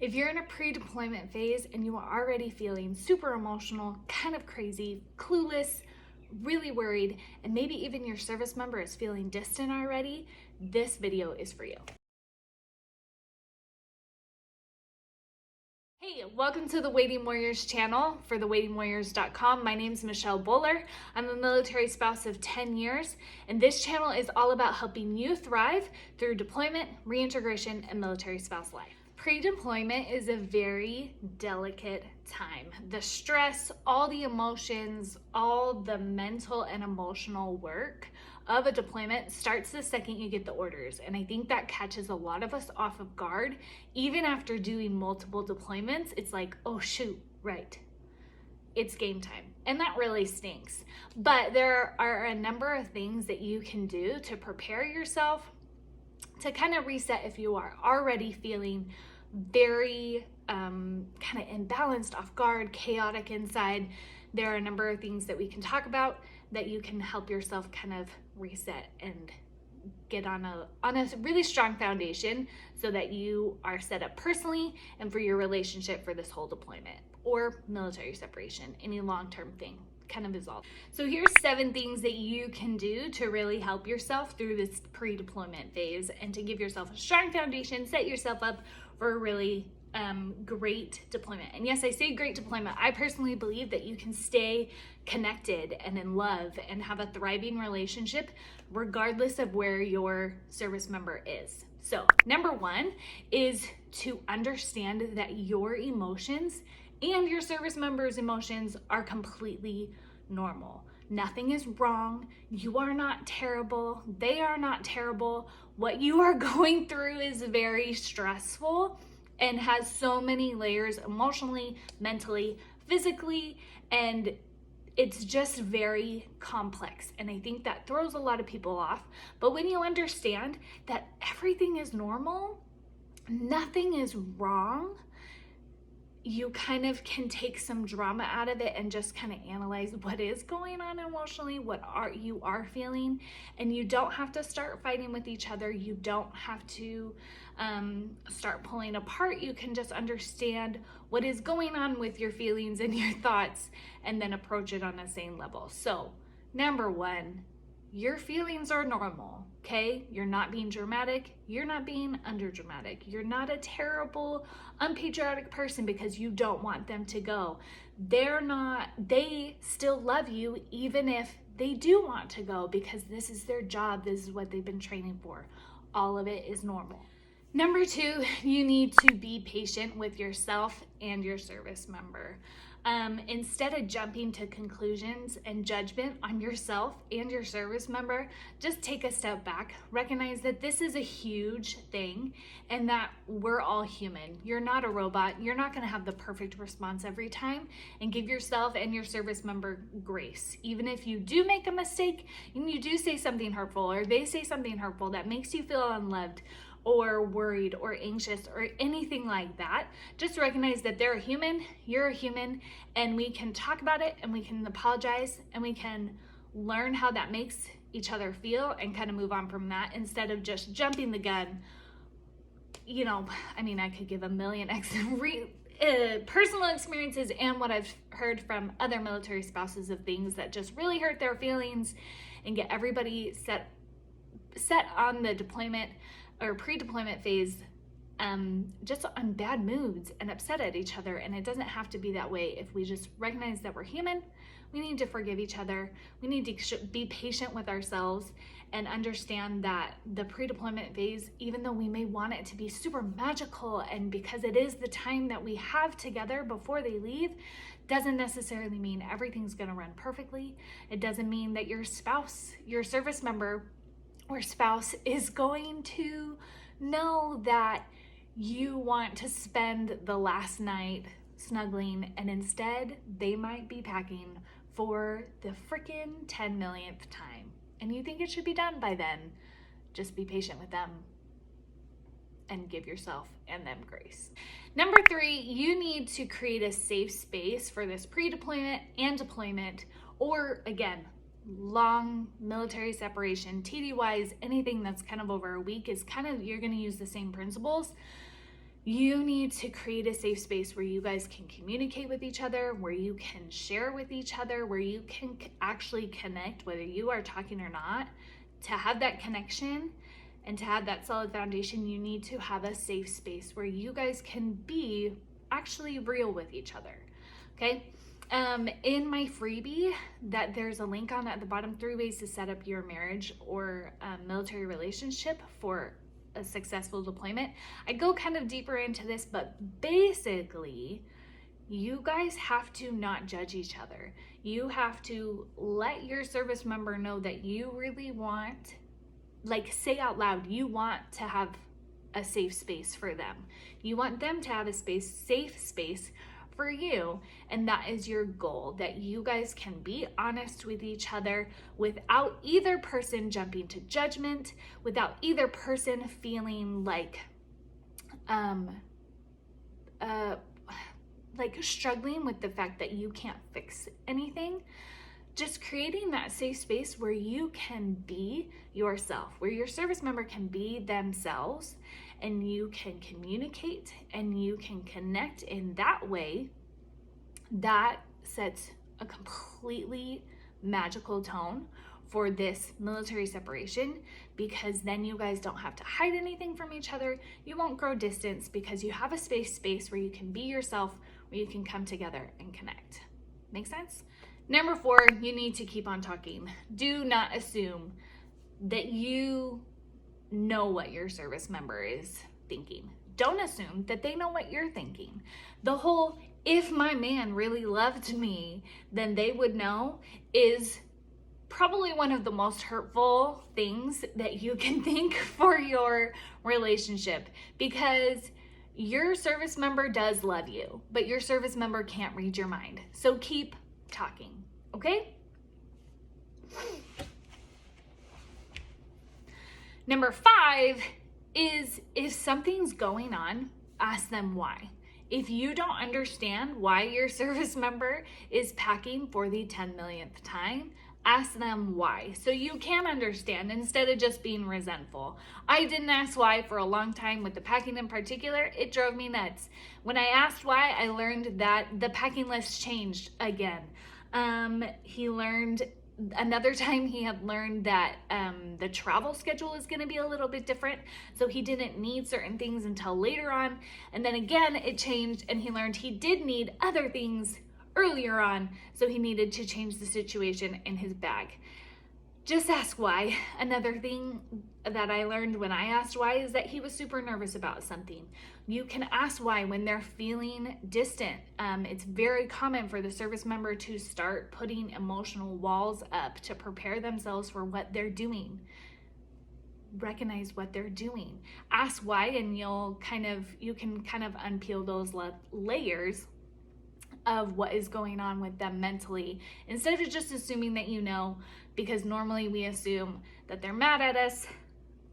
If you're in a pre-deployment phase and you are already feeling super emotional, kind of crazy, clueless, really worried, and maybe even your service member is feeling distant already, this video is for you. Hey, welcome to the Waiting Warriors channel for thewaitingwarriors.com. My name is Michelle Bowler. I'm a military spouse of 10 years, and this channel is all about helping you thrive through deployment, reintegration, and military spouse life. Pre-deployment is a very delicate time. The stress, all the emotions, all the mental and emotional work of a deployment starts the second you get the orders. And I think that catches a lot of us off of guard. Even after doing multiple deployments, it's like, oh shoot, right, it's game time. And that really stinks. But there are a number of things that you can do to prepare yourself to kind of reset if you are already feeling very kind of imbalanced, off guard, chaotic inside. There are a number of things that we can talk about that you can help yourself kind of reset and get on a really strong foundation so that you are set up personally and for your relationship for this whole deployment or military separation, any long-term thing kind of is all. So here's 7 things that you can do to really help yourself through this pre-deployment phase and to give yourself a strong foundation, set yourself up for a really great deployment. And yes, I say great deployment. I personally believe that you can stay connected and in love and have a thriving relationship regardless of where your service member is. So number 1 is to understand that your emotions and your service member's emotions are completely normal. Nothing is wrong. You are not terrible. They are not terrible. What you are going through is very stressful and has so many layers emotionally, mentally, physically, and it's just very complex. And I think that throws a lot of people off. But when you understand that everything is normal, nothing is wrong, you kind of can take some drama out of it and just kind of analyze what is going on emotionally, what you are feeling, and you don't have to start fighting with each other. You don't have to start pulling apart. You can just understand what is going on with your feelings and your thoughts and then approach it on the same level. So number 1, your feelings are normal, okay? You're not being dramatic. You're not being underdramatic. You're not a terrible, unpatriotic person because you don't want them to go. They still love you even if they do want to go because this is their job. This is what they've been training for. All of it is normal. Number 2, you need to be patient with yourself and your service member. Instead of jumping to conclusions and judgment on yourself and your service member, just take a step back, recognize that this is a huge thing and that we're all human. You're not a robot. You're not going to have the perfect response every time, and give yourself and your service member grace. Even if you do make a mistake and you do say something hurtful or they say something hurtful that makes you feel unloved or worried or anxious or anything like that, just recognize that they're a human, you're a human, and we can talk about it and we can apologize and we can learn how that makes each other feel and kind of move on from that instead of just jumping the gun. You know, I mean, I could give a million personal experiences and what I've heard from other military spouses of things that just really hurt their feelings and get everybody set on the deployment or pre-deployment phase just on bad moods and upset at each other. And it doesn't have to be that way. If we just recognize that we're human, we need to forgive each other. We need to be patient with ourselves and understand that the pre-deployment phase, even though we may want it to be super magical and because it is the time that we have together before they leave, doesn't necessarily mean everything's going to run perfectly. It doesn't mean that your spouse, your service member or spouse is going to know that you want to spend the last night snuggling, and instead they might be packing for the freaking 10 millionth time. And you think it should be done by then. Just be patient with them and give yourself and them grace. Number 3, you need to create a safe space for this pre-deployment and deployment, or again, long military separation, TDYs, anything that's kind of over a week is kind of, you're going to use the same principles. You need to create a safe space where you guys can communicate with each other, where you can share with each other, where you can actually connect, whether you are talking or not. To have that connection and to have that solid foundation, you need to have a safe space where you guys can be actually real with each other, okay? In my freebie that there's a link on at the bottom, 3 ways to set up your marriage or military relationship for a successful deployment. I go kind of deeper into this, but basically, you guys have to not judge each other. You have to let your service member know that you really want, like say out loud, you want to have a safe space for them. You want them to have a safe space for you, and that is your goal, that you guys can be honest with each other without either person jumping to judgment, without either person feeling like struggling with the fact that you can't fix anything. Just creating that safe space where you can be yourself, where your service member can be themselves, and you can communicate and you can connect in that way. That sets a completely magical tone for this military separation, because then you guys don't have to hide anything from each other. You won't grow distance because you have a space where you can be yourself, where you can come together and connect. Make sense? Number 4, you need to keep on talking. Do not assume that you know what your service member is thinking. Don't assume that they know what you're thinking. The whole, if my man really loved me, then they would know, is probably one of the most hurtful things that you can think for your relationship, because your service member does love you, but your service member can't read your mind. So keep talking, okay? Number 5 is, if something's going on, ask them why. If you don't understand why your service member is packing for the 10 millionth time, ask them why, so you can understand instead of just being resentful. I didn't ask why for a long time with the packing in particular. It drove me nuts. When I asked why, I learned that the packing list changed again. He learned another time, he had learned that the travel schedule is going to be a little bit different, so he didn't need certain things until later on. And then again, it changed and he learned he did need other things earlier on, so he needed to change the situation in his bag. Just ask why. Another thing that I learned when I asked why is that he was super nervous about something. You can ask why when they're feeling distant. It's very common for the service member to start putting emotional walls up to prepare themselves for what they're doing. Recognize what they're doing. Ask why, and you can kind of unpeel those layers of what is going on with them mentally, instead of just assuming that you know, because normally we assume that they're mad at us,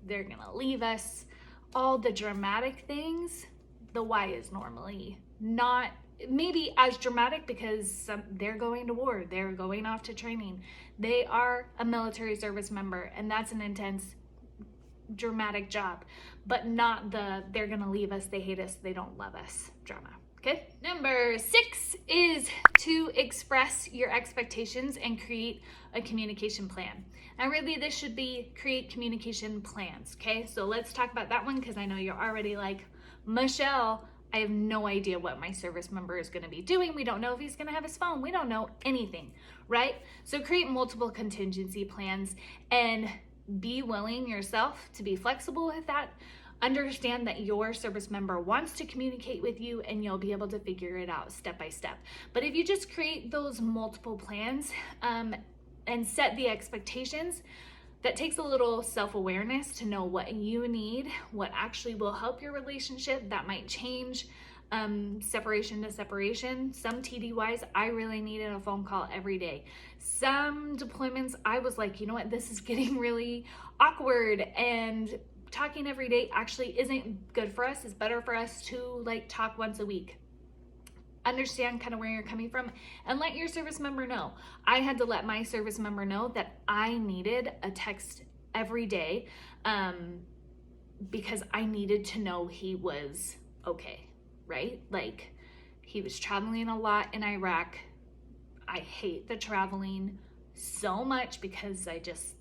they're gonna leave us, all the dramatic things. The why is normally not maybe as dramatic, because they're going to war, they're going off to training, they are a military service member, and that's an intense, dramatic job, but not the they're gonna leave us, they hate us, they don't love us drama. Okay. Number 6 is to express your expectations and create a communication plan. And really, this should be create communication plans. Okay. So let's talk about that one, because I know you're already like, Michelle, I have no idea what my service member is going to be doing. We don't know if he's going to have his phone. We don't know anything, right? So create multiple contingency plans and be willing yourself to be flexible with that. Understand that your service member wants to communicate with you, and you'll be able to figure it out step by step. But if you just create those multiple plans and set the expectations, that takes a little self-awareness to know what you need, what actually will help your relationship. That might change separation to separation. Some TDYs, I really needed a phone call every day. Some deployments, I was like, you know what, this is getting really awkward, and talking every day actually isn't good for us. It's better for us to like talk once a week. Understand kind of where you're coming from, and let your service member know. I had to let my service member know that I needed a text every day because I needed to know he was okay, right? Like, he was traveling a lot in Iraq. I hate the traveling so much because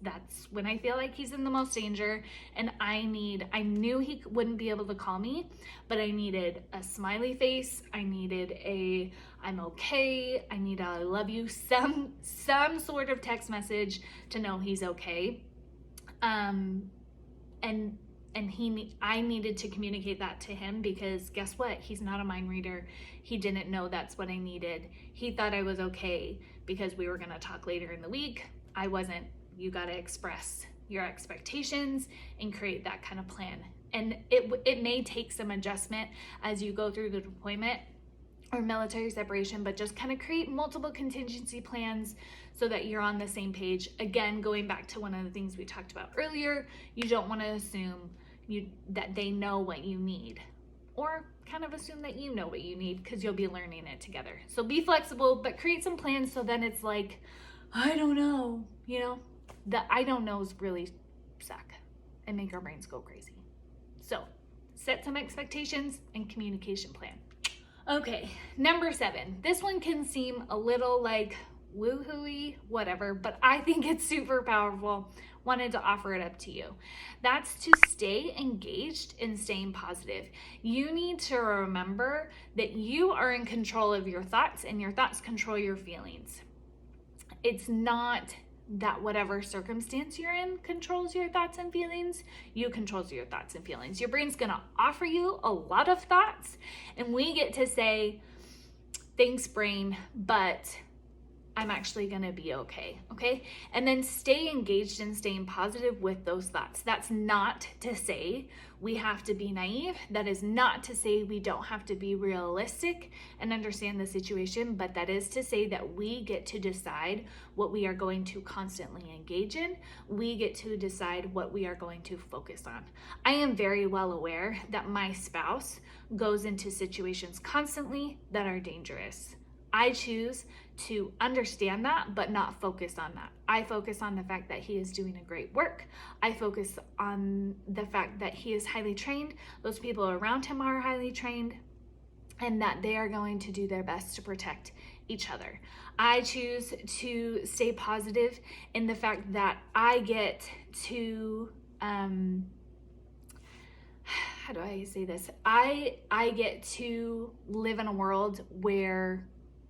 that's when I feel like he's in the most danger. And I knew he wouldn't be able to call me, but I needed a smiley face. I needed a I'm okay. I need a I love you, some sort of text message to know he's okay. And I needed to communicate that to him, because guess what? He's not a mind reader. He didn't know that's what I needed. He thought I was okay because we were going to talk later in the week. I wasn't. You got to express your expectations and create that kind of plan. And it may take some adjustment as you go through the deployment or military separation, but just kind of create multiple contingency plans so that you're on the same page. Again, going back to one of the things we talked about earlier, you don't want to assume that they know what you need, or kind of assume that you know what you need, because you'll be learning it together. So be flexible, but create some plans so then it's like, I don't know, the I don't knows really suck and make our brains go crazy. So set some expectations and communication plan. Okay, number 7. This one can seem a little like woohooey, whatever, but I think it's super powerful. Wanted to offer it up to you. That's to stay engaged and staying positive. You need to remember that you are in control of your thoughts, and your thoughts control your feelings. It's not that whatever circumstance you're in controls your thoughts and feelings. You control your thoughts and feelings. Your brain's gonna offer you a lot of thoughts, and we get to say, thanks brain, but I'm actually gonna be okay, okay? And then stay engaged and staying positive with those thoughts. That's not to say we have to be naive. That is not to say we don't have to be realistic and understand the situation, but that is to say that we get to decide what we are going to constantly engage in. We get to decide what we are going to focus on. I am very well aware that my spouse goes into situations constantly that are dangerous. I choose to understand that, but not focus on that. I focus on the fact that he is doing a great work. I focus on the fact that he is highly trained. Those people around him are highly trained, and that they are going to do their best to protect each other. I choose to stay positive in the fact that I get to, how do I say this? I get to live in a world where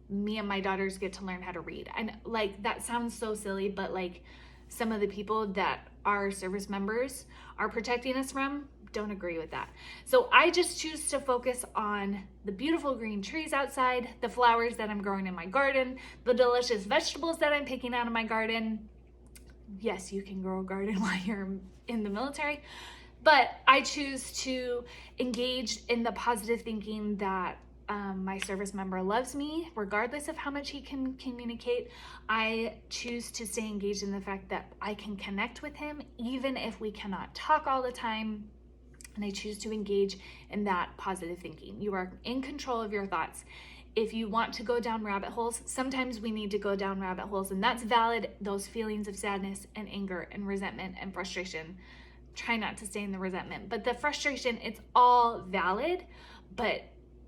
me and my daughters get to learn how to read. And like, that sounds so silly, but like, some of the people that our service members are protecting us from don't agree with that. So I just choose to focus on the beautiful green trees outside, the flowers that I'm growing in my garden, the delicious vegetables that I'm picking out of my garden. Yes, you can grow a garden while you're in the military, but I choose to engage in the positive thinking that my service member loves me regardless of how much he can communicate. I choose to stay engaged in the fact that I can connect with him even if we cannot talk all the time. And I choose to engage in that positive thinking. You are in control of your thoughts. If you want to go down rabbit holes, sometimes we need to go down rabbit holes, and that's valid. Those feelings of sadness and anger and resentment and frustration. Try not to stay in the resentment, but the frustration, it's all valid, but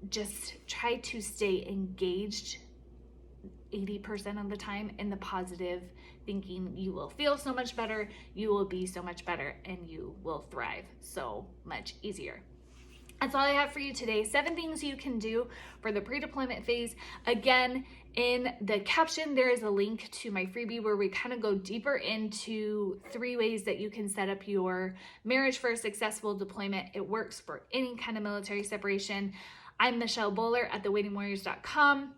just try to stay engaged 80% of the time in the positive thinking. You will feel so much better, you will be so much better, and you will thrive so much easier. That's all I have for you today. 7 things you can do for the pre-deployment phase. Again, in the caption, there is a link to my freebie where we kind of go deeper into 3 ways that you can set up your marriage for a successful deployment. It works for any kind of military separation. I'm Michelle Bowler at thewaitingwarriors.com.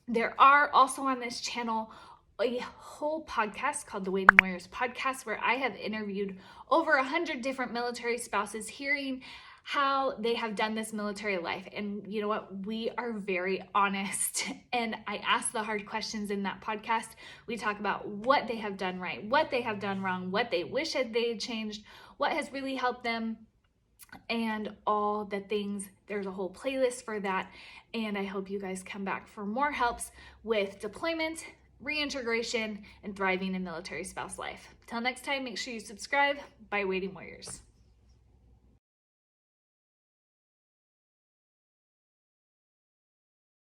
There are also on this channel a whole podcast called the Waiting Warriors Podcast, where I have interviewed over 100 different military spouses, hearing how they have done this military life. And you know what? We are very honest, and I ask the hard questions in that podcast. We talk about what they have done right, what they have done wrong, what they wish that they had changed, what has really helped them, and all the things. There's a whole playlist for that, and I hope you guys come back for more helps with deployment, reintegration, and thriving in military spouse life. Till next time, make sure you subscribe. Bye, Waiting Warriors.